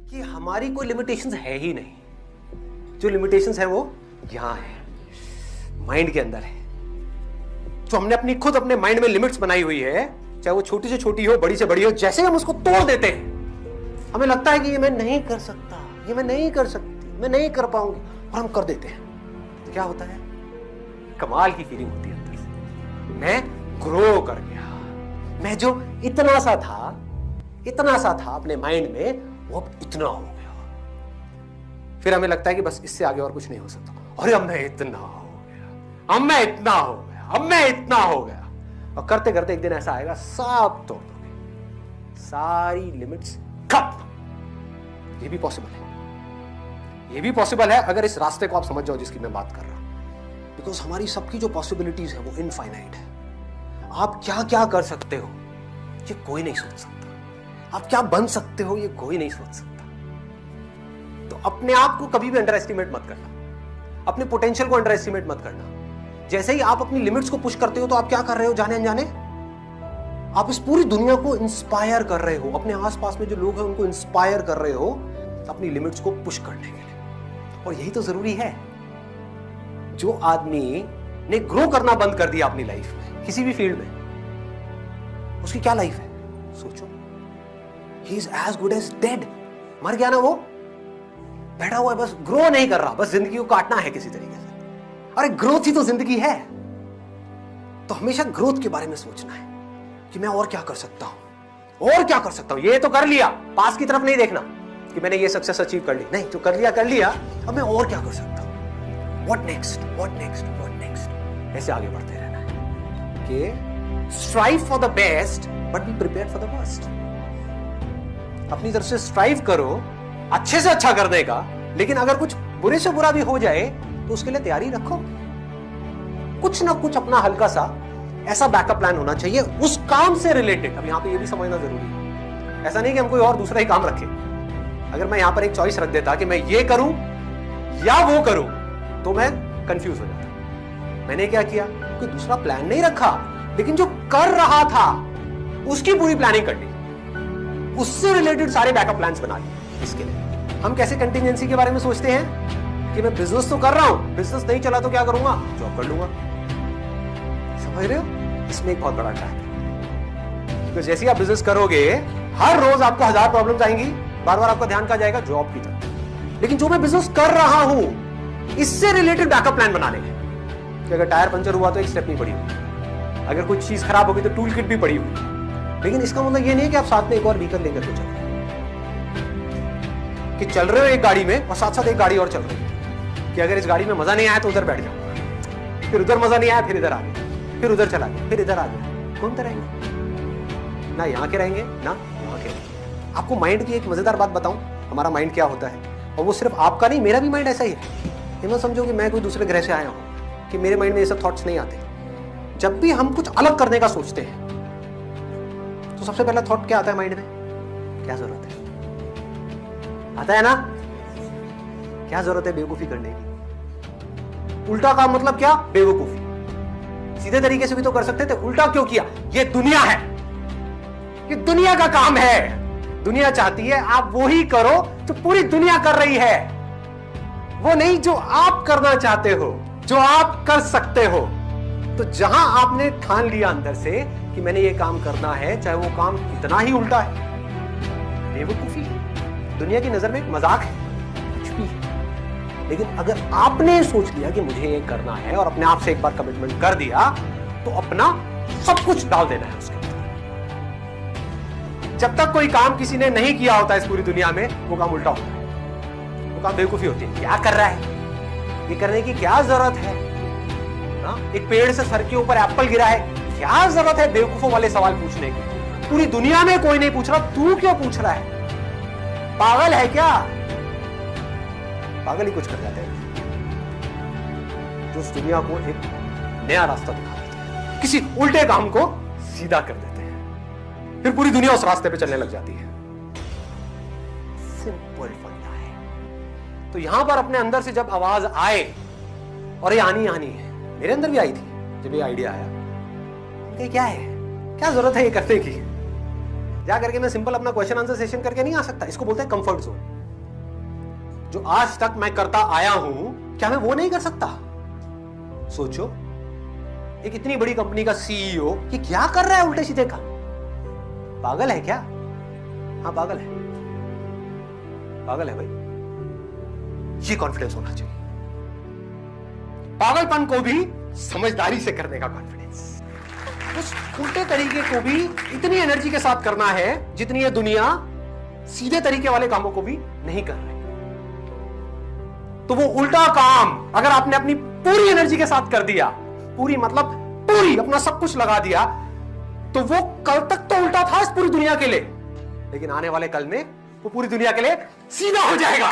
कि हमारी कोई लिमिटेशंस है ही नहीं। जो लिमिटेशंस है वो यहां है, माइंड के अंदर है। जो हमने अपनी खुद अपने माइंड में लिमिट्स बनाई हुई है, चाहे वो छोटी से छोटी हो, बड़ी से बड़ी हो, जैसे हम उसको तोड़ देते हैं हमें लगता है कि ये मैं नहीं कर सकता, ये मैं नहीं कर सकती, मैं नहीं कर पाऊंगी, और हम कर देते हैं। तो क्या होता है, कमाल की फीलिंग होती है अंदर से, मैं ग्रो कर गया। मैं जो इतना सा था अपने माइंड में, वो अब इतना हो गया। फिर हमें लगता है कि बस इससे आगे और कुछ नहीं हो सकता। अरे अब मैं इतना हो गया, अब मैं इतना हो गया, अब मैं इतना हो गया। और करते करते एक दिन ऐसा आएगा, सब तोड़ दोगे, सारी लिमिट्स कप। ये भी पॉसिबल है, ये भी पॉसिबल है अगर इस रास्ते को आप समझ जाओ जिसकी मैं बात कर रहा हूं। बिकॉज हमारी सबकी जो पॉसिबिलिटीज है वो इनफाइनाइट है। आप क्या क्या कर सकते हो ये कोई नहीं सोच सकता। आप क्या बन सकते हो ये कोई नहीं सोच सकता। तो अपने आप को कभी भी अंडर एस्टिमेट मत करना, अपने पोटेंशियल को अंडर एस्टिमेट मत करना। जैसे ही आप अपनी लिमिट्स को पुश करते हो तो आप क्या कर रहे हो, जाने अनजाने आप इस पूरी दुनिया को इंस्पायर कर रहे हो, अपने आसपास में जो लोग हैं उनको इंस्पायर कर रहे हो अपनी लिमिट्स को पुश करने के लिए। और यही तो जरूरी है। जो आदमी ने ग्रो करना बंद कर दिया अपनी लाइफ में, किसी भी फील्ड में, उसकी क्या लाइफ है सोचो। He is as good as dead. मर गया ना वो, बैठा हुआ है, बस ग्रो नहीं कर रहा, बस जिंदगी को काटना है किसी तरीके से। अरे ग्रोथ ही तो जिंदगी है। तो हमेशा ग्रोथ के बारे में सोचना है कि मैं और क्या कर सकता हूं, और क्या कर सकता हूं। ये तो कर लिया, पास की तरफ नहीं देखना कि मैंने ये सक्सेस अचीव कर ली, नहीं, जो कर लिया, अब मैं और क्या कर सकता हूं। What next, what next, what next, ऐसे आगे बढ़ते रहना है कि strive for the best but be prepared for the worst. अपनी तरफ से स्ट्राइव करो अच्छे से अच्छा करने का, लेकिन अगर कुछ बुरे से बुरा भी हो जाए तो उसके लिए तैयारी रखो। कुछ ना कुछ अपना हल्का सा ऐसा बैकअप प्लान होना चाहिए उस काम से रिलेटेड। अब यहां पे ये भी समझना जरूरी है, ऐसा नहीं कि हम कोई और दूसरा ही काम रखें। अगर मैं यहां पर एक चॉइस रख देता कि मैं ये करूं या वो करूं तो मैं कंफ्यूज हो जाता। मैंने क्या किया, कोई दूसरा प्लान नहीं रखा, लेकिन जो कर रहा था उसकी पूरी प्लानिंग कर ली, उससे रिलेटेड सारे बैकअप प्लान्स बना लिए। इसके लिए हम कैसे कंटिजेंसी के बारे में सोचते हैं कि मैं बिजनेस तो कर रहा हूं, बिजनेस नहीं चला तो क्या करूंगा, जॉब कर लूंगा। समझ रहे हो, इसमें एक बहुत बड़ा ट्रैप है। तो जैसे ही आप बिजनेस करोगे, हर रोज आपको 1000 प्रॉब्लम्स आएंगी, बार बार आपका ध्यान कहां जाएगा, जॉब की तरफ। लेकिन जो मैं बिजनेस कर रहा हूं इससे रिलेटेड बैकअप प्लान बना लेंगे कि अगर टायर पंचर हुआ तो एक स्टेप नहीं पड़ी हुई, अगर कुछ चीज खराब होगी तो टूल किट भी पड़ी हुई। लेकिन इसका मतलब ये नहीं है कि आप साथ में एक और व्हीकल लेकर के चल रहे हो, कि चल रहे हो एक गाड़ी में और साथ साथ एक गाड़ी और चल रही है, कि अगर इस गाड़ी में मजा नहीं आया तो उधर बैठ जाऊंगा, फिर उधर मजा नहीं आया फिर इधर आ गया, फिर उधर चला गया, फिर इधर आ गया। कौन रहेंगे, ना यहाँ के रहेंगे ना वहां के रहेंगे। आपको माइंड की एक मजेदार बात बताऊं, हमारा माइंड क्या होता है, और वो सिर्फ आपका नहीं, मेरा भी माइंड ऐसा ही है। ये मत समझो कि मैं कोई दूसरे ग्रह से आया हूं, कि मेरे माइंड में ये सब थॉट्स नहीं आते। जब भी हम कुछ अलग करने का सोचते हैं तो सबसे पहला थॉट क्या आता है माइंड में, क्या जरूरत है, आता है ना, क्या जरूरत है बेवकूफी करने की। उल्टा काम मतलब क्या, बेवकूफी। सीधे तरीके से भी तो कर सकते थे, उल्टा क्यों किया, ये दुनिया है, ये दुनिया का काम है। दुनिया चाहती है आप वो ही करो जो पूरी दुनिया कर रही है, वो नहीं जो आप करना चाहते हो, जो आप कर सकते हो। तो जहां आपने ठान लिया अंदर से कि मैंने ये काम करना है, चाहे वो काम कितना ही उल्टा है, बेवकूफी है, दुनिया की नजर में एक मजाक है, कुछ भी है। लेकिन अगर आपने सोच लिया कि मुझे ये करना है और अपने आप से एक बार कमिटमेंट कर दिया, तो अपना सब कुछ डाल देना है उसके अंदर। जब तक कोई काम किसी ने नहीं किया होता इस पूरी दुनिया में, वो काम उल्टा होता है, वो काम बेवकूफी होती है। क्या कर रहा है, ये करने की क्या जरूरत है, एक पेड़ से सर के ऊपर एप्पल गिरा है, क्या जरूरत है बेवकूफों वाले सवाल पूछने की। पूरी दुनिया में कोई नहीं पूछ रहा, तू क्यों पूछ रहा है, पागल है क्या। पागल ही कुछ कर जाते हैं जो उस दुनिया को एक नया रास्ता दिखा देते हैं, किसी उल्टे काम को सीधा कर देते हैं, फिर पूरी दुनिया उस रास्ते पे चलने लग जाती है। सिंपल फंडा है। तो यहां पर अपने अंदर से जब आवाज आए, और ये आनी है, मेरे अंदर भी आई थी जब ये आइडिया आया, ये क्या है, क्या जरूरत है ये करने की। जा करके मैं सिंपल अपना क्वेश्चन आंसर सेशन करके नहीं आ सकता, इसको बोलते हैं कंफर्ट जोन। जो आज तक मैं करता आया हूं, क्या मैं वो नहीं कर सकता? सोचो, एक इतनी बड़ी कंपनी का सीईओ ये क्या कर रहा है उल्टे सीधे का? पागल है क्या? हाँ पागल है, पागल है भाई। ये कॉन्फिडेंस होना चाहिए, पागलपन को भी समझदारी से करने का कॉन्फिडेंस। उस उल्टे तरीके को भी इतनी एनर्जी के साथ करना है जितनी ये दुनिया सीधे तरीके वाले कामों को भी नहीं कर रही। तो वो उल्टा काम अगर आपने अपनी पूरी एनर्जी के साथ कर दिया, पूरी मतलब पूरी अपना सब कुछ लगा दिया, तो वो कल तक तो उल्टा था इस पूरी दुनिया के लिए, लेकिन आने वाले कल में वो पूरी दुनिया के लिए सीधा हो जाएगा।